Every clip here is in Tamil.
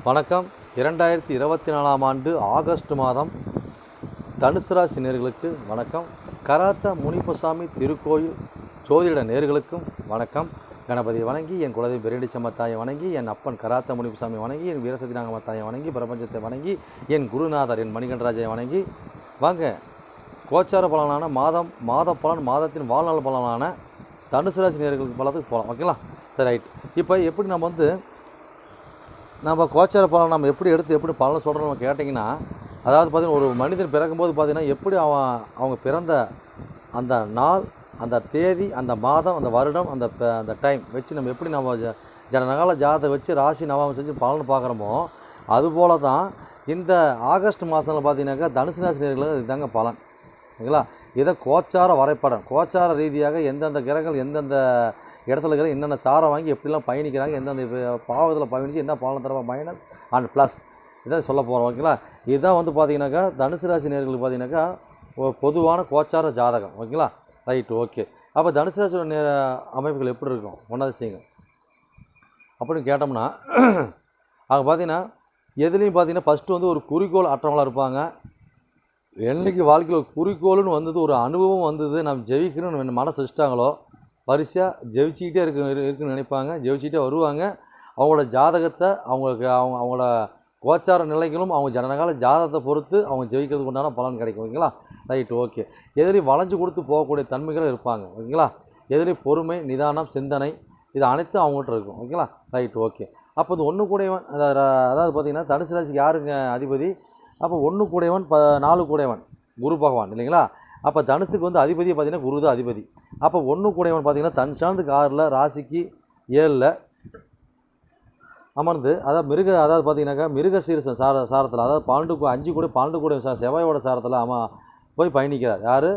வணக்கம். 2024ஆம் ஆண்டு ஆகஸ்ட் மாதம் தனுசு ராசி நேயர்களுக்கு வணக்கம். கராத்த முனிப்பசாமி திருக்கோயில் ஜோதிட நேயர்களுக்கும் வணக்கம். கணபதியை வணங்கி, என் குலதெய்வ பெரியடிச்சம்மா தாயை வணங்கி, என் அப்பன் கராத்த முனிப்பசாமி வணங்கி, என் வீரசக்தி நாகம்மா தாயை வணங்கி, பிரபஞ்சத்தை வணங்கி, என் குருநாதர் என் மணிகண்டராஜை வணங்கி வாங்க. கோச்சார பலனான மாத பலன், மாதத்தின் வாழ்நாள் பலனான தனுசு ராசி நேயர்களுக்கு பலத்துக்கு போகலாம். ஓகேங்களா? சரி, ரைட். இப்போ எப்படி நம்ம கோச்சார பலன் நம்ம எப்படி எடுத்து எப்படி பலனை சொல்கிறோம் நம்ம கேட்டிங்கன்னா, அதாவது பார்த்திங்கன்னா ஒரு மனிதன் பிறக்கும்போது பார்த்திங்கன்னா எப்படி அவங்க பிறந்த அந்த நாள், அந்த தேதி, அந்த மாதம், அந்த வருடம், அந்த டைம் வச்சு நம்ம எப்படி நம்ம ஜனநகால ஜாதகத்தை வச்சு ராசி நவாமம் செஞ்சு பலன் பார்க்குறோமோ, அதுபோல் தான் இந்த ஆகஸ்ட் மாதத்தில் பார்த்திங்கனாக்கா தனுசு ராசி நேயர்களுக்கு இதுதாங்க பலன். ஓகேங்களா? இதை கோச்சார வரைபடம், கோச்சார ரீதியாக எந்தெந்த கிரகங்கள் எந்தெந்த இடத்துல இருக்கிற என்னென்ன சாரம் வாங்கி எப்படிலாம் பயணிக்கிறாங்க, எந்தெந்த பாவத்தில் பயணித்து என்ன பலன் தரவா, மைனஸ் அண்ட் ப்ளஸ், இதை சொல்ல போகிறோம். ஓகேங்களா? இதுதான் பார்த்திங்கனாக்கா தனுசு ராசி நேயர்களுக்கு பார்த்திங்கனாக்கா ஒரு பொதுவான கோச்சார ஜாதகம். ஓகேங்களா? Right, okay. அப்போ தனுசு ராசி அமைப்புகள் எப்படி இருக்கும் ஒன்றாவது செய்யுங்க அப்படின்னு கேட்டோம்னா, அவங்க பார்த்திங்கன்னா எதுலேயும் பார்த்திங்கன்னா ஃபஸ்ட்டு ஒரு குறிக்கோள் அற்றவங்களாக இருப்பாங்க. என்றைக்கு வாழ்க்கையில் ஒரு குறிக்கோள்னு வந்தது, ஒரு அனுபவம் வந்தது, நம்ம ஜெயிக்கணும்னு மனசு வச்சுட்டாங்களோ வரிசையாக ஜெயிச்சிக்கிட்டே இருக்குன்னு நினைப்பாங்க, ஜெயிச்சிக்கிட்டே வருவாங்க. அவங்களோட ஜாதகத்தை அவங்களோட கோச்சார நிலைகளும் அவங்க ஜனநகால ஜாதகத்தை பொறுத்து அவங்க ஜெயிக்கிறதுக்கு உண்டான பலன் கிடைக்கும். ஓகேங்களா? Right, okay. எதிரி வளைஞ்சு கொடுத்து போகக்கூடிய தன்மைகளும் இருப்பாங்க. ஓகேங்களா? எதிரி பொறுமை, நிதானம், சிந்தனை, இது அனைத்தும் அவங்ககிட்ட இருக்கும். ஓகேங்களா? Right, okay. அப்போ இது ஒன்று கூடையவன், அதாவது பார்த்திங்கன்னா தனுசு ராசிக்கு யாருங்க அதிபதி? அப்போ 1 கூடையவன் 4 கூடையவன் குரு பகவான் இல்லைங்களா? அப்போ தனுசுக்கு அதிபதியை பார்த்திங்கன்னா குரு தான் அதிபதி. அப்போ 1 கூடையவன் பார்த்திங்கன்னா தன் சார்ந்துக்கு 6ல், ராசிக்கு 7ல் அமர்ந்து, அதாவது பார்த்திங்கனாக்கா மிருகசீரிசம் சாரத்தில், அதாவது 5 கூட 12 கூடிய செவ்வாயோட சாரத்தில் போய் பயணிக்கிறார். யார்?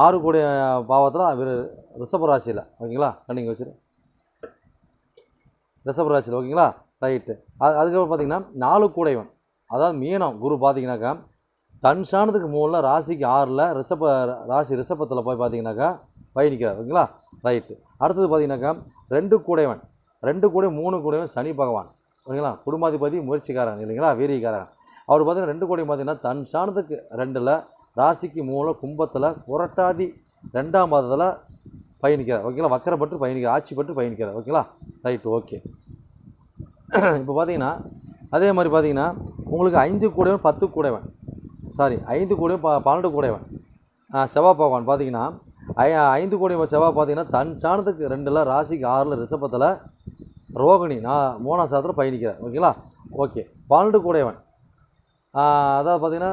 6 கூடிய பாவத்தில் ரிஷப ராசியில். ஓகேங்களா? கண்டிங்க வச்சுரு ரிஷப ராசியில். ஓகேங்களா? ரைட்டு. அதுக்கப்புறம் பார்த்திங்கன்னா 4 கூடையவன், அதாவது மீனம் குரு பார்த்திங்கனாக்கா தன் சாணத்துக்கு 3ல், ராசிக்கு 6ல், ரிஷபத்தில் போய் பார்த்திங்கனாக்கா பயணிக்கிறார். ஓகேங்களா? ரைட்டு. அடுத்தது பார்த்திங்கனாக்கா 2 கூடையவன் 3 கூடையவன் சனி பகவான். ஓகேங்களா? குடும்பாதிபதி, முயற்சிக்காரன் இல்லைங்களா, வீரியக்காரன். அவர் பார்த்திங்கன்னா 2 கூடையும் பார்த்திங்கன்னா தன் சாணத்துக்கு 2ல், ராசிக்கு 3ல், கும்பத்தில், புரட்டாதி 2ஆம் பாதத்தில் பயணிக்கிறார். ஓகேங்களா? வக்கரப்பட்டு பயணிக்கிறார், ஆட்சி பட்டு பயணிக்கிறார். ஓகேங்களா? Right, okay. இப்போ பார்த்திங்கன்னா அதே மாதிரி பார்த்திங்கன்னா உங்களுக்கு 5 கூடையவன் 10 கூடையவன் 5 கூடையும் 12 கூடையவன் செவ்வாய் பகவான் பார்த்திங்கன்னா 5 கூடையவன் செவ்வாய் பார்த்திங்கன்னா தன் சாணத்துக்கு 2ல், ராசிக்கு 6ல், ரிஷபத்தில், ரோகிணி 3ஆம் சாதத்தில் பயணிக்கிறார். ஓகேங்களா? ஓகே. 12 கூடையவன் அதாவது பார்த்திங்கன்னா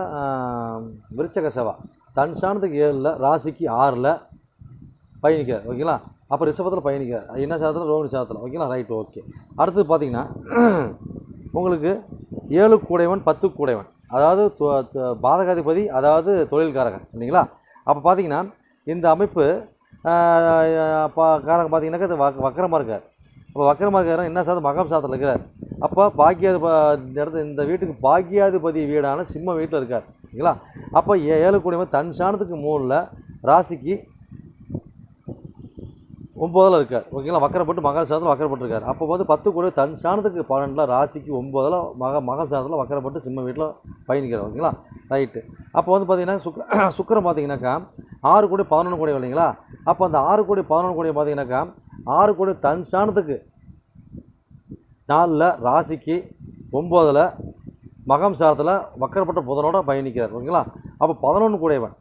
விருச்சக செவ்வாய் தன் சாணத்துக்கு 7ல், ராசிக்கு 6ல் பயணிக்கிறார். ஓகேங்களா? அப்போ ரிஷபத்தில் பயணிக்கிறார். என்ன சாதத்தில்? ரோகிணி சாதத்தில். ஓகேங்களா? Right, okay. அடுத்தது பார்த்திங்கன்னா உங்களுக்கு 7 கூடையவன் 10 கூடையவன், அதாவது பாதகாதிபதி, அதாவது தொழில்காரகன் இல்லைங்களா? அப்போ பார்த்திங்கன்னா இந்த அமைப்பு காரகம் பார்த்திங்கனாக்கா இது வக்கரமாக இருக்கார். அப்போ வக்கரமாக இருக்கார் என்ன சாதம்? மகம் சாதத்தில் இருக்கிறார். அப்போ இந்த வீட்டுக்கு பாக்கியாதிபதி வீடான சிம்ம வீட்டில் இருக்கார். இல்லைங்களா? அப்போ 7 கூடையவன் தன் சாணத்துக்கு 3ல், ராசிக்கு 9ல் இருக்கார். ஓகேங்களா? வக்கரப்பட்டு மகன் சாதத்தில் வக்கரப்பட்டுருக்கார். அப்போ 10 கூட தன் சாணத்துக்கு 12ல், ராசிக்கு 9ல், மகன் சாதத்தில் வக்கரப்பட்டு சிம்ம வீட்டில் பயணிக்கிறார். ஓகேங்களா? ரைட்டு. அப்போ பார்த்திங்கன்னா சுக்கிரன் பார்த்திங்கனாக்கா 6 கூட 11 கூட இல்லைங்களா? அப்போ அந்த 6 கூட 11 கூட பார்த்திங்கனாக்கா 6 கூட தன் சாணத்துக்கு 4ல், ராசிக்கு 9ல், மகம் சாதத்தில் வக்கரப்பட்ட புதனோட பயணிக்கிறார். ஓகேங்களா? அப்போ 11 கூடையவன்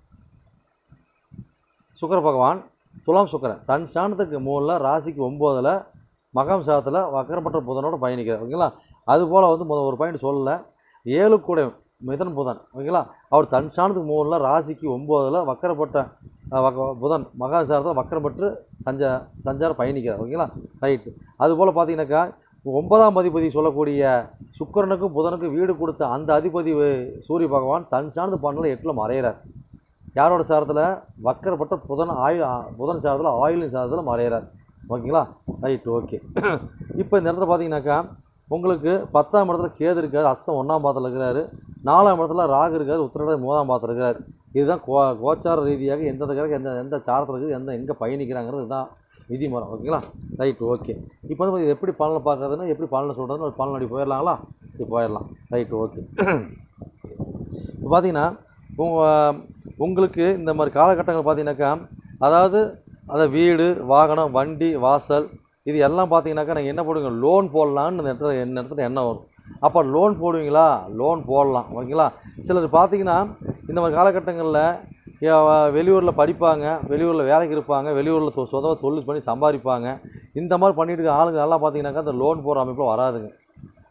சுக்கிர பகவான் துலாம் சுக்கிரன் தன் சாணத்துக்கு 3ல், ராசிக்கு 9ல், மகம் சாதத்தில் வக்கரப்பட்ட புதனோட பயணிக்கிறார். ஓகேங்களா? அதுபோல் ஒரு பாயிண்ட் சொல்லலை. 7 கூடையவன் மிதன் புதன். ஓகேங்களா? அவர் தன் சாணத்துக்கு 3ல், ராசிக்கு 9ல் வக்கரப்பட்ட புதன் மகம் சாதத்தில் வக்கரப்பட்டு சஞ்சாரம் பயணிக்கிறார். ஓகேங்களா? ரைட்டு. அதுபோல் பார்த்திங்கனாக்கா 9ஆம் அதிபதி சொல்லக்கூடிய சுக்கிரனுக்கும் புதனுக்கும் வீடு கொடுத்த அந்த அதிபதி சூரிய பகவான் தன் சாணத்து 12ல், 8ல் மறையிறார். யாரோட சாரத்தில்? வக்கரப்பட்ட புதன் சாரத்தில், ஆயுளின் சாரத்தில் மறையிறார். ஓகேங்களா? Right, okay. இப்போ இந்த இடத்துல பார்த்தீங்கன்னாக்கா உங்களுக்கு 10ஆம் இடத்துல கேது இருக்கார், அஸ்தம் 1ஆம் பாதத்தில் இருக்கிறாரு, 4ஆம் இடத்துல ராகு இருக்கார், உத்திரடாதி 3ஆம் பாதத்தில் இருக்கிறார். இதுதான் கோச்சார ரீதியாக எந்தெந்த கிரகம் எந்த சாரத்தில் இருக்குது, எங்கே பயணிக்கிறாங்கிறது இதுதான் விதிமுறை. ஓகேங்களா? Right, okay. இப்போ இது எப்படி பலனை பார்க்குறதுன்னா எப்படி பலனை சொல்கிறதுன்னு ஒரு பலனடி போயிடலாங்களா? சரி போயிடலாம். Right okay. இப்போ பார்த்தீங்கன்னா உங்களுக்கு இந்த மாதிரி காலகட்டங்கள் பார்த்தீங்கன்னாக்கா, அதாவது அதை வீடு, வாகனம், வண்டி, வாசல் இது எல்லாம் பார்த்தீங்கன்னாக்கா நீங்கள் என்ன போடுவீங்க, லோன் போடலான்னு இந்த இடத்துல எண்ணம் வரும். அப்போ லோன் போடுவீங்களா? லோன் போடலாம். ஓகேங்களா? சிலர் பார்த்தீங்கன்னா இந்த மாதிரி காலகட்டங்களில் வெளியூரில் படிப்பாங்க, வெளியூரில் வேலைக்கு இருப்பாங்க, வெளியூரில் சொந்தமாக தொழில் பண்ணி சம்பாதிப்பாங்க. இந்த மாதிரி பண்ணிட்டு இருக்க ஆளுங்க எல்லாம் பார்த்தீங்கன்னாக்கா அந்த லோன் போடுற அமைப்பில் வராதுங்க.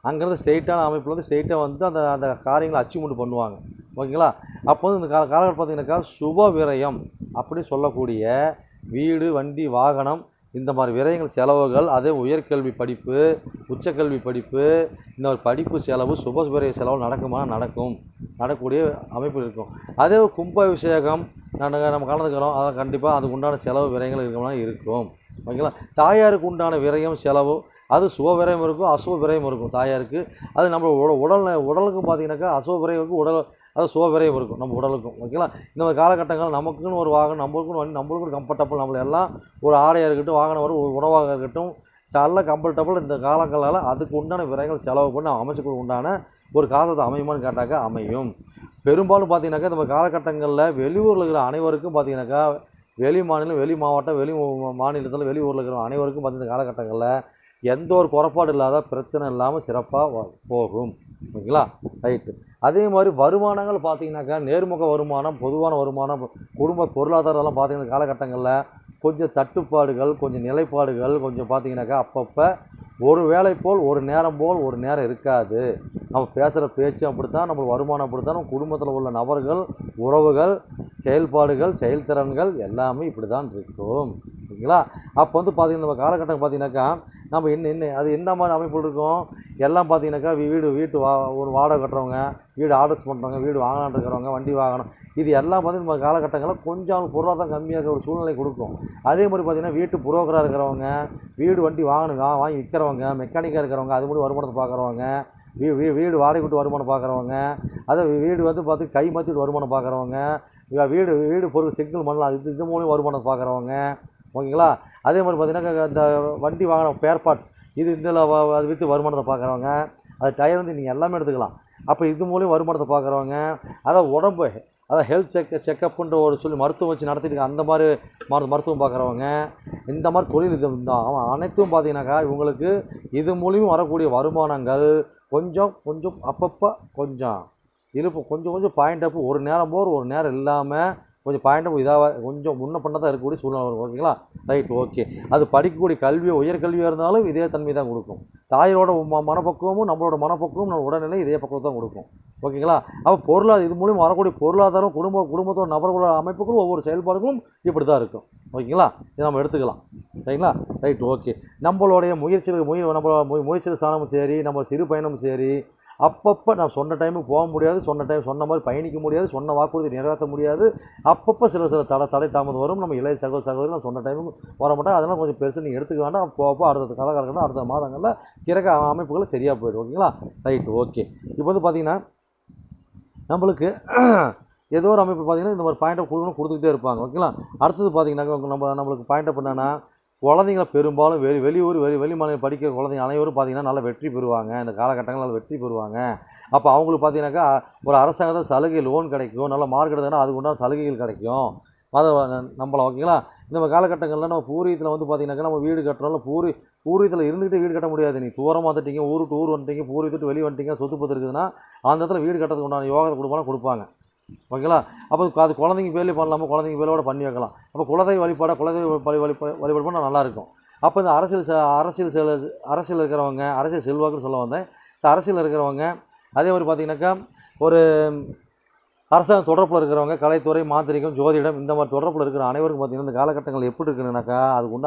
அங்கேருந்து ஸ்ட்ரெயிட்டான அமைப்பில் வந்து ஸ்ட்ரெயிட்டாக வந்து அந்த காரியங்களை அச்சீவ்மெண்ட் பண்ணுவாங்க. ஓகேங்களா? அப்போ வந்து இந்த காலகட்டம் பார்த்தீங்கன்னாக்கா சுப விரயம் அப்படின்னு சொல்லக்கூடிய வீடு, வண்டி, வாகனம் இந்த மாதிரி விரயங்கள் செலவுகள், அதே உயர்கல்வி படிப்பு, உச்சக்கல்வி படிப்பு, இந்த ஒரு படிப்பு செலவு, சுப விரய செலவு நடக்கக்கூடிய அமைப்பு இருக்கும். அதே கும்பாபிஷேகம் நம்ம கலந்துக்கிறோம், அதெல்லாம் கண்டிப்பாக அதுக்கு உண்டான செலவு விரயங்கள் இருக்கும். ஓகேங்களா? தாயாருக்கு உண்டான விரயம் செலவு அது சுப விரயம் இருக்கும், அசுப விரயம் இருக்கும் தாயாருக்கு. அது நம்ம உடலுக்கும் பார்த்தீங்கன்னாக்கா அசுப விரயம் இருக்கும், அது சுப விரயம் இருக்கும் நம்ம உடலுக்கும். ஓகேங்களா? இந்த மாதிரி காலகட்டங்கள் நமக்குன்னு ஒரு வாகனம், நம்மளுக்கும் கம்ஃபர்டபுள், நம்மள எல்லாம் ஒரு ஆடையாக இருக்கட்டும், வாகனம் வரும், ஒரு உணவாக இருக்கட்டும், எல்லாம் கம்ஃபர்டபுள். இந்த காலங்களால் அதுக்கு உண்டான விரயங்கள் செலவு பண்ணி அமைச்சுக்கு உண்டான ஒரு காலத்தை அமையுமான்னு கேட்டாக்கா அமையும். பெரும்பாலும் பார்த்தீங்கன்னாக்கா இந்த மாதிரி காலகட்டங்களில் வெளியூரில் இருக்கிற அனைவருக்கும் பார்த்தீங்கன்னாக்கா வெளி மாநிலம், வெளி மாவட்டம், வெளி மாநிலத்தில், வெளியூரில் இருக்கிற அனைவருக்கும் பார்த்தீங்கன்னா காலகட்டங்களில் எந்த ஒரு குறைபாடு இல்லாத, பிரச்சனை இல்லாமல் சிறப்பாக போகும். ஓகேங்களா? ரைட்டு. அதே மாதிரி வருமானங்கள் பார்த்தீங்கன்னாக்கா நேர்முக வருமானம், பொதுவான வருமானம், குடும்ப பொருளாதாரம்லாம் பார்த்தீங்கன்னா காலகட்டங்களில் கொஞ்சம் தட்டுப்பாடுகள், கொஞ்சம் நிலைப்பாடுகள் கொஞ்சம் பார்த்தீங்கன்னாக்கா அப்பப்போ ஒரு வேலை போல் ஒரு நேரம் போல் ஒரு நேரம் இருக்காது. நம்ம பேசுகிற பேச்சு அப்படித்தான், நம்ம வருமானம் அப்படித்தான், நம்ம குடும்பத்தில் உள்ள நபர்கள், உறவுகள், செயல்பாடுகள், செயல்திறன்கள் எல்லாமே இப்படி தான் இருக்கும். ஓகேங்களா? அப்போ வந்து பார்த்திங்கன்னா நம்ம காலகட்டம் பார்த்திங்கனாக்கா நம்ம அது என்ன மாதிரி அமைப்புகள் இருக்கும், எல்லாம் பார்த்திங்கனாக்கா வீட்டு ஒரு வாடகை கட்டுறவங்க, வீடு ஆர்டர்ஸ் பண்ணுறவங்க, வீடு வாங்கலான்னு இருக்கிறவங்க, வண்டி வாகனம் இது எல்லாம் பார்த்திங்கன்னா நம்ம காலகட்டங்களில் கொஞ்சம் அவங்க பொருளாதாரம் கம்மியாக இருக்கிற ஒரு சூழ்நிலை கொடுக்கும். அதே மாதிரி பார்த்திங்கன்னா வீட்டு புரோக்கராக இருக்கிறவங்க, வீடு வண்டி வாங்கணும் வாங்கி விற்கிறவங்க, மெக்கானிக்காக இருக்கிறவங்க, அது மாதிரி வருமானத்தை பார்க்குறவங்க, வீடு வாடகை விட்டு வருமானம் பார்க்குறவங்க, அதை வீடு வந்து பார்த்து கை மாற்றிட்டு வருமானம் பார்க்குறவங்க, வீடு பொருள் செங்கல் மண்ணலாம் இது மூலியம் வருமானம் பார்க்குறவங்க. ஓகேங்களா? அதே மாதிரி பார்த்திங்கன்னா இந்த வண்டி வாகனம் ஸ்பேர் பார்ட்ஸ் இதில் அது விற்று வருமானத்தை பார்க்குறவங்க, அது டயர் வந்து நீங்கள் எல்லாமே எடுத்துக்கலாம். அப்போ இது மூலியம் வருமானத்தை பார்க்குறவங்க, அதான் உடம்பு அதான் ஹெல்த் செக்கப்புன்ற ஒரு சொல்லி மருத்துவம் வச்சு நடத்திட்டு அந்த மாதிரி மருத்துவம் பார்க்குறவங்க, இந்த மாதிரி தொழில் இது அனைத்தும் பார்த்தீங்கன்னாக்கா இவங்களுக்கு இது மூலியம் வரக்கூடிய வருமானங்கள் கொஞ்சம் அப்பப்போ கொஞ்சம் கொஞ்சம் பாயிண்ட் அப், ஒரு நேரம் போர் ஒரு நேரம் இல்லாமல் கொஞ்சம் பாயிண்ட்டும் இதாக கொஞ்சம் முன்ன பண்ண தான் இருக்கக்கூடிய சூழ்நிலை வரும். ஓகேங்களா? Right okay. அது படிக்கக்கூடிய கல்வியோ உயர்கல்வியாக இருந்தாலும் இதே தன்மை தான் கொடுக்கும். தாயோட மனப்பக்குவமும் நம்மளோட மனப்பக்குவம் நம்ம உடல்நிலை இதே பக்குவம் தான் கொடுக்கும். ஓகேங்களா? அப்போ இது மூலியம் வரக்கூடிய பொருளாதாரம், குடும்பத்தோட நபர்களோட அமைப்புகளும் ஒவ்வொரு செயல்பாடுகளும் இப்படி தான் இருக்கும். ஓகேங்களா? இதை நம்ம எடுத்துக்கலாம். ரைங்களா? Right okay. நம்மளுடைய முயற்சிகள் சாணமும் சரி, நம்ம சிறு பயணமும் சரி, அப்பப்போ நான் சொன்ன டைமுக்கு போக முடியாது, சொன்ன மாதிரி பயணிக்க முடியாது, சொன்ன வாக்குறுதி நிறைவேற்ற முடியாது. அப்பப்போ சில தடை தாமதம் வரும். நம்ம இளைய சகோதரி நம்ம சொன்ன டைமுக்கு வர மாட்டோம். அதெல்லாம் கொஞ்சம் பெருசு நீங்கள் எடுத்துக்க வேண்டாம். அப்போ அடுத்த காலகட்டம் அடுத்த மாதங்களில் கிரக அமைப்புகள் சரியாக போயிடும். ஓகேங்களா? Right okay. இப்போ வந்து பார்த்திங்கன்னா நம்மளுக்கு ஏதோ ஒரு அமைப்பு பார்த்திங்கன்னா இந்த மாதிரி பாயிண்ட் கொடுத்துக்கிட்டே இருப்பாங்க. ஓகேங்களா? அடுத்தது பார்த்திங்கன்னாக்கா நம்மளுக்கு பாயிண்ட் அப் என்னென்னா குழந்தைங்கள பெரும்பாலும் வெளியூர் வெளி மாநிலம் படிக்கிற குழந்தைங்க அனைவரும் பார்த்திங்கன்னா நல்லா வெற்றி பெறுவாங்க. இந்த காலகட்டங்கள் நல்லா வெற்றி பெறுவாங்க. அப்போ அவங்களுக்கு பார்த்திங்கனாக்கா ஒரு அரசாங்கத்தை சலுகை லோன் கிடைக்கும், நல்லா மார்க் எடுத்தோன்னா அதுக்கு உண்டான சலுகைகள் கிடைக்கும். அதை நம்பலாம். ஓகேங்களா? இந்த காலகட்டங்களில் நம்ம பூர்வீகத்தில் வந்து பார்த்திங்கனாக்கா நம்ம வீடு கட்டுறோம்ல, பூர்வீகத்தில் இருந்துக்கிட்டே வீடு கட்ட முடியாது. நீங்கள் தூரமாக வந்துட்டீங்க, ஊர் வந்துட்டீங்க, பூர்வீகத்துட்டு வெளியே வந்துட்டீங்க, சொத்து பத்து இருக்குதுன்னா அந்த இடத்துல வீடு கட்டுறதுக்கு உண்டான யோகத்தை கொடுப்பாங்க. ஓகேங்களா? அப்போ அது குழந்தைங்க பேர்லேயே பண்ணலாமா, குழந்தைங்க பேரோட பண்ணி வைக்கலாம். அப்போ குலதெய்வ வழிபாடு பண்ணால் நல்லாயிருக்கும். அப்போ இந்த அரசியல் இருக்கிறவங்க, அரசியல் செல்வாக்குன்னு சொல்ல வந்தேன். அரசியல் இருக்கிறவங்க, அதே மாதிரி பார்த்திங்கனாக்கா ஒரு அரசாங்க தொடர்பில் இருக்கிறவங்க, கலைத்துறை, மாந்திரிகம், ஜோதிடம் இந்த மாதிரி தொடர்பில் இருக்கிற அனைவருக்கும் பார்த்திங்கன்னா இந்த காலகட்டங்கள் எப்படி இருக்குன்னாக்கா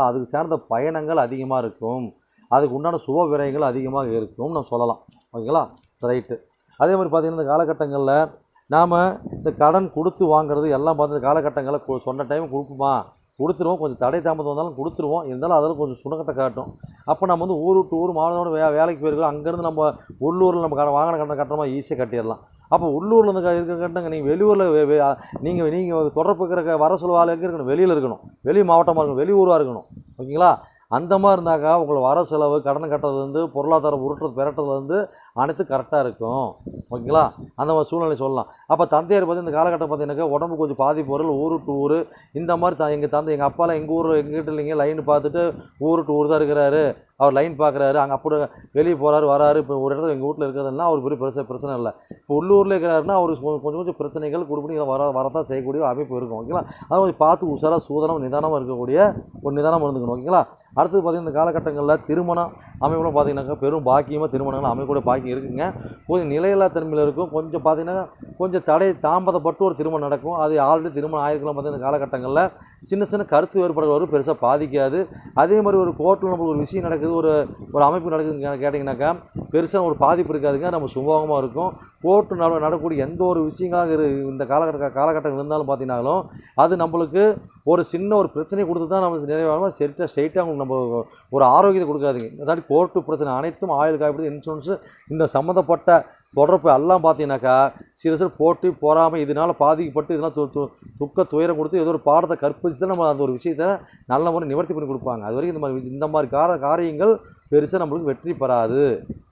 அதுக்கு சேர்ந்த பயணங்கள் அதிகமாக இருக்கும், அதுக்கு உண்டான சுப விரயங்கள் அதிகமாக இருக்கும்னு நம்ம சொல்லலாம். ஓகேங்களா? ரைட்டு. அதே மாதிரி பார்த்திங்கன்னா இந்த காலகட்டங்களில் நாம் இந்த கடன் கொடுத்து வாங்குறது எல்லாம் பார்த்து காலகட்டங்களில் சொன்ன டைம் கொடுத்துருவோம். கொஞ்சம் தடை தாமதம் வந்தாலும் கொடுத்துருவோம். இருந்தாலும் அதில் கொஞ்சம் சுணக்கத்தை காட்டும். அப்போ நம்ம வந்து ஊர் விட்டு ஊர் மாவட்டத்தோட வேலைக்கு போயிருக்கோம். அங்கேருந்து நம்ம உள்ளூரில் நம்ம வாங்கின கட்டணம் கட்டுறோமா ஈஸியாக கட்டிடலாம். அப்போ உள்ளூரில் இருந்து இருக்கிற கட்டணங்க நீங்கள் வெளியூரில் நீங்கள் தொடர்பு இருக்கிற வர சொல்லுவாள் எங்கே இருக்கணும், வெளியில் இருக்கணும், வெளி மாவட்டமாக இருக்கணும், வெளியூராக இருக்கணும். ஓகேங்களா? அந்த மாதிரி இருந்தாக்கா உங்களை வர செலவு, கடன் கட்டுறதுலேருந்து, பொருளாதாரம் உருட்டுறது பெறட்டுறதுலேருந்து அனைத்தும் கரெக்டாக இருக்கும். ஓகேங்களா? அந்த மாதிரி சூழ்நிலை சொல்லலாம். அப்போ தந்தையார் பார்த்து இந்த காலகட்டம் பார்த்தீங்கன்னாக்கா உடம்பு கொஞ்சம் பாதிப்பு வரல, ஊர் டு ஊர் இந்த மாதிரி எங்கள் தந்தை எங்கள் அப்பாலாம் எங்கள் ஊரில் எங்ககிட்ட இல்லைங்க, லைன் பார்த்துட்டு ஊர் டு ஊர் தான் இருக்கிறாரு, அவர் லைன் பார்க்குறாரு, அங்கே அப்படி வெளியே போகிறாரு வராரு. இப்போ ஒரு இடத்துல எங்கள் வீட்டில் இருக்கிறதுனா அவர் பெரிய பிரச்சனை இல்லை. இப்போ உள்ளூரில் இருக்கிறாருன்னா அவருக்கு கொஞ்சம் கொஞ்சம் பிரச்சனைகள் கொடுப்பி வரதான் செய்யக்கூடிய அமைப்பு இருக்கும். ஓகேங்களா? அதை கொஞ்சம் பார்த்து உஷாராக சூதனம் நிதானமாக இருக்கக்கூடிய ஒரு நிதானம் இருந்துக்கணும். ஓகேங்களா? அடுத்தது பார்த்திங்கன்னா இந்த காலகட்டங்களில் திருமணம் அமைப்புலாம் பார்த்திங்கனாக்கா பெரும் பாக்கியமாக திருமணங்கள் அமைக்கூடிய பாக்கியம் இருக்குங்க. கொஞ்சம் நிலையில்லா தன்மையில் இருக்கும். கொஞ்சம் பார்த்திங்கன்னா கொஞ்சம் தாமதப்பட்டு ஒரு திருமணம் நடக்கும். அது ஆல்ரெடி திருமணம் ஆயிருக்கலாம். பார்த்திங்கன்னா இந்த காலகட்டங்களில் சின்ன சின்ன கருத்து வேறுபாடுகள் வரும், பெருசாக பாதிக்காது. அதே மாதிரி ஒரு கோர்ட்டில் நம்மளுக்கு ஒரு விஷயம் நடக்குது, ஒரு அமைப்பு நடக்குதுன்னு கேட்டிங்கனாக்கா பெருசாக ஒரு பாதிப்பு இருக்காதுங்க. நம்ம சுமூகமாக இருக்கும். கோர்ட்டு நடக்கக்கூடிய எந்த ஒரு விஷயங்களாக இந்த காலகட்டங்கள் இருந்தாலும் பார்த்திங்கனாலும் அது நம்மளுக்கு ஒரு சின்ன ஒரு பிரச்சனை கொடுத்து தான் நம்ம நிறைவாக ஸ்ட்ரெயிட்டாக அவங்களுக்கு நம்ம ஒரு ஆரோக்கியத்தை கொடுக்காதுங்க. அதாவது கோர்ட்டு பிரச்சனை அனைத்தும் ஆயுள் காப்பீடு, இன்சூரன்ஸு, இந்த சம்மந்தப்பட்ட தொடர்பு எல்லாம் பார்த்தீங்கன்னாக்கா சில போட்டி போகாமல் இதனால் பாதிக்கப்பட்டு இதெல்லாம் துக்க துயரம் கொடுத்து ஏதோ ஒரு பாடத்தை கற்பிச்சு தான் நம்ம அந்த ஒரு விஷயத்தை நல்ல முறை நிவர்த்தி பண்ணி கொடுப்பாங்க. அது வரைக்கும் இந்த மாதிரி காரியங்கள் பெருசாக நம்மளுக்கு வெற்றி பெறாது.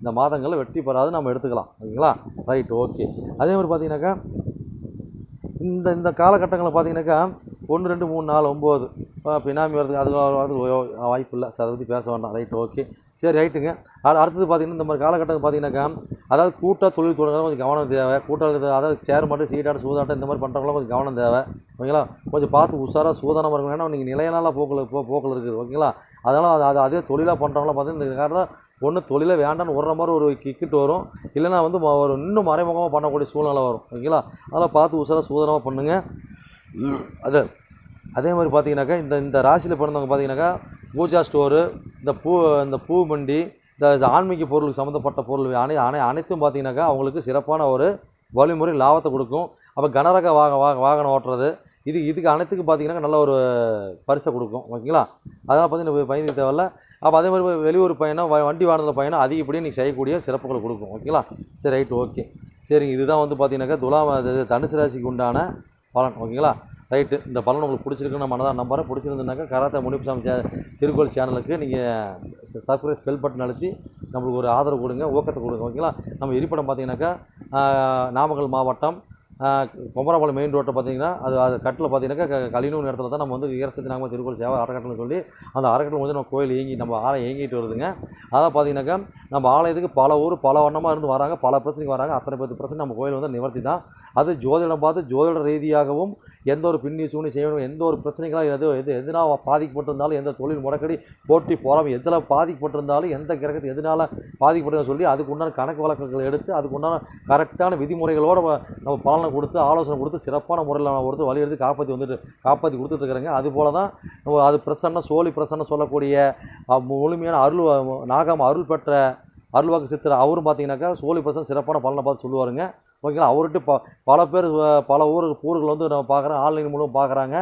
இந்த மாதங்களில் வெற்றி பெறாது நம்ம எடுத்துக்கலாம். ஓகேங்களா? Right, okay. அதே மாதிரி பார்த்தீங்கன்னாக்கா இந்த காலகட்டங்களில் பார்த்தீங்கன்னாக்கா 1 2 3 4 9 பினாமி வரதுக்கு அது வாய்ப்பு இல்லை. அதை பற்றி பேச வேண்டாம். ரைட், ஓகே, சரி, ரைட்டுங்க. அடுத்தது பார்த்திங்கன்னா இந்த மாதிரி காலகட்டத்தில் பார்த்தீங்கன்னாக்கா அதாவது கூட்டாக தொழில் தொடங்குறது கொஞ்சம் கவனம் தேவை. கூட்டாக அதாவது சேர் மட்டும் சீட்டாட்டம் சூதாட்டம் இந்த மாதிரி பண்ணுறவங்களாம் கொஞ்சம் கவனம் தேவை. ஓகேங்களா? கொஞ்சம் பார்த்து உஷாராக சூதானமாக இருக்கணும். ஏன்னா நீங்கள் நிலையான போக்கில் இருக்குது. ஓகேங்களா? அதனால் அதே தொழிலாக பண்ணுறவங்களாம் பார்த்தீங்கன்னா இந்த காரணம் ஒன்று தொழிலை வேண்டான்னு விடுற மாதிரி ஒரு கிக்கிட்டு வரும், இல்லைனா வந்து ஒரு இன்னும் மறைமுகமாக பண்ணக்கூடிய சூழ்நிலை வரும். ஓகேங்களா? அதெல்லாம் பார்த்து உஷாராக சூதானமாக பண்ணுங்கள். அதே மாதிரி பார்த்தீங்கன்னாக்கா இந்த ராசியில் பிறந்தவங்க பார்த்தீங்கன்னாக்கா பூஜா ஸ்டோரு, இந்த பூ மண்டி, இந்த ஆன்மீக பொருளுக்கு சம்மந்தப்பட்ட பொருள் அனைத்தும் பார்த்தீங்கன்னாக்கா அவங்களுக்கு சிறப்பான ஒரு வழிமுறை லாபத்தை கொடுக்கும். அப்போ கனரக வாகனம் ஓட்டுறது இதுக்கு அனைத்துக்கும் பார்த்தீங்கன்னா நல்ல ஒரு பரிசை கொடுக்கும். ஓகேங்களா? அதனால் பார்த்தீங்கன்னா பயந்துக்க தேவையில்ல. அப்போ அதே மாதிரி வெளியூர் பயணம், வண்டி வாகனத்தில் பயணம் அதிகப்படியும் நீங்கள் செய்யக்கூடிய சிறப்புகளை கொடுக்கும். ஓகேங்களா? சரி, ரைட்டு, ஓகே, சரிங்க. இதுதான் வந்து பார்த்தீங்கன்னாக்கா தனுசு ராசிக்கு உண்டான பலன். ஓகேங்களா? ரைட்டு. இந்த பலன் உங்களுக்கு பிடிச்சிருக்குன்னு நம்ம தான் நம்புறேன். பிடிச்சிருந்துனாக்கா கராத்தே முனியப்பசாமி திருக்கோள் சேனலுக்கு நீங்கள் சப்ஸ்கிரைப் பெல் பட்டன் அழுத்தி நம்மளுக்கு ஒரு ஆதரவு கொடுங்க, ஊக்கத்தை கொடுங்க. ஓகேங்களா? நம்ம இருப்பிடம் பார்த்தீங்கன்னாக்கா நாமக்கல் மாவட்டம் கொமராபாளையம் மெயின் ரோட்டை பார்த்தீங்கன்னா அது கட்டில் பார்த்தீங்கன்னாக்கா கலினூர் இடத்துல தான் நம்ம வந்து வீரசக்தி நாம திருக்கோள் சேவை அறக்கட்டளைன்னு சொல்லி அந்த அறக்கட்டளை வந்து நம்ம கோயில் நம்ம ஆலயம் இயங்கிட்டு வருதுங்க. அதான் பார்த்தீங்கன்னாக்கா நம்ம ஆலயத்துக்கு பல ஊர் பல வண்ணமாக இருந்து வராங்க, பல பிரச்சனைக்கு வராங்க. அத்தனை 10% நம்ம கோயில் வந்து நிவர்த்தி தான். அது ஜோதிடம் பார்த்து ஜோதிட ரீதியாகவும் எந்த ஒரு பின்னி சூனி செய்யணும், எந்த ஒரு பிரச்சனைகளாக எதுனா பாதிக்கப்பட்டிருந்தாலும், எந்த தொழில் முடக்கடி போட்டி போகாமல் எதில் பாதிக்கப்பட்டிருந்தாலும், எந்த கிரகத்தை எதனால் பாதிக்கப்பட்டு சொல்லி அதுக்கு உண்டான கணக்கு வழக்குகள் எடுத்து அதுக்கு உண்டான கரெக்டான விதிமுறைகளோடு நம்ம பலனை கொடுத்து ஆலோசனை கொடுத்து சிறப்பான முறையில் நம்ம கொடுத்து வழி எடுத்து காப்பாற்றி கொடுத்துட்ருக்குறேங்க. அதுபோல் தான் அது பிரசன்னம் சோழி பிரசன்னம் சொல்லக்கூடிய முழுமையான நாகம் அருள் பெற்ற அருள்வாக்கு சித்தர் அவரும் பார்த்தீங்கன்னாக்கா சோழி பிரசன்னம் சிறப்பான பலனை பார்த்து சொல்லுவாருங்க. ஓகேங்களா? அவர்கிட்ட பல பேர் பல ஊர்கள் வந்து நம்ம பார்க்குறோம், ஆன்லைன் மூலம் பார்க்குறாங்க,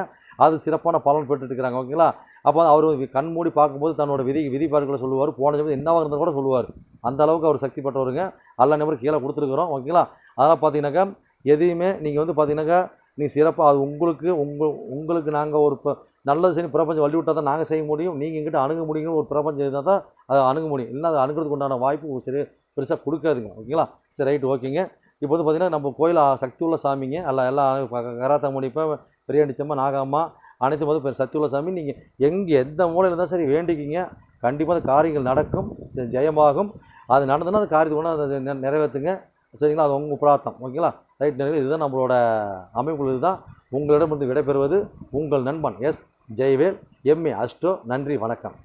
அது சிறப்பான பலன் பெற்றுட்டுருக்குறாங்க. ஓகேங்களா? அப்போ அவர் கண் மூடி பார்க்கும்போது தன்னோட விதிப்பாடுகளை சொல்லுவார், போன ஜென்மத்தில் என்னவாக இருந்தால் கூட சொல்லுவார். அந்த அளவுக்கு அவர் சக்தி பெற்றவருங்க. எல்லா நம்பரும் கீழே கொடுத்துருக்குறோம். ஓகேங்களா? அதெல்லாம் பார்த்தீங்கன்னாக்கா எதையுமே நீங்கள் வந்து பார்த்தீங்கன்னாக்கா நீங்கள் சிறப்பாக அது உங்களுக்கு நாங்கள் ஒரு நல்லது செய்ய பிரபஞ்சம் வழி விட்டால் தான் நாங்கள் செய்ய முடியும், நீங்கள் எங்கிட்ட அணுக முடியும்னு ஒரு பிரபஞ்சம் இருந்தால் தான் அதை அணுக முடியும். இல்லைன்னா அதை அணுகிறதுக்கு உண்டான வாய்ப்பு சரி பெருசாக கொடுக்காதுங்க. ஓகேங்களா? சரி, ரைட்டு, ஓகேங்க. இப்போ வந்து பார்த்திங்கன்னா நம்ம கோயில் சக்தி உள்ள சாமிங்க. எல்லாம் கராத்தா முடிப்பேன், பெரியாண்டிச்சம்மா, நாகாம்மா அனைத்தும் வந்து சக்தி உள்ள சாமி. நீங்கள் எந்த மூலையில் இருந்தால் சரி வேண்டிக்கிங்க, கண்டிப்பாக அந்த காரியங்கள் நடக்கும், ஜெயமாகும். அது நடந்ததுன்னா அந்த காரியத்தை கொண்டு அதை நிறைவேற்றுங்க. சரிங்களா? அது உங்கள் பிரார்த்தம். ஓகேங்களா? ரைட், நிறைய இதுதான் நம்மளோட அமைப்புகள். இதுதான் உங்களிடமிருந்து விடைபெறுவது உங்கள் நண்பன் எஸ். Jayavel, MA astro. நன்றி, வணக்கம்.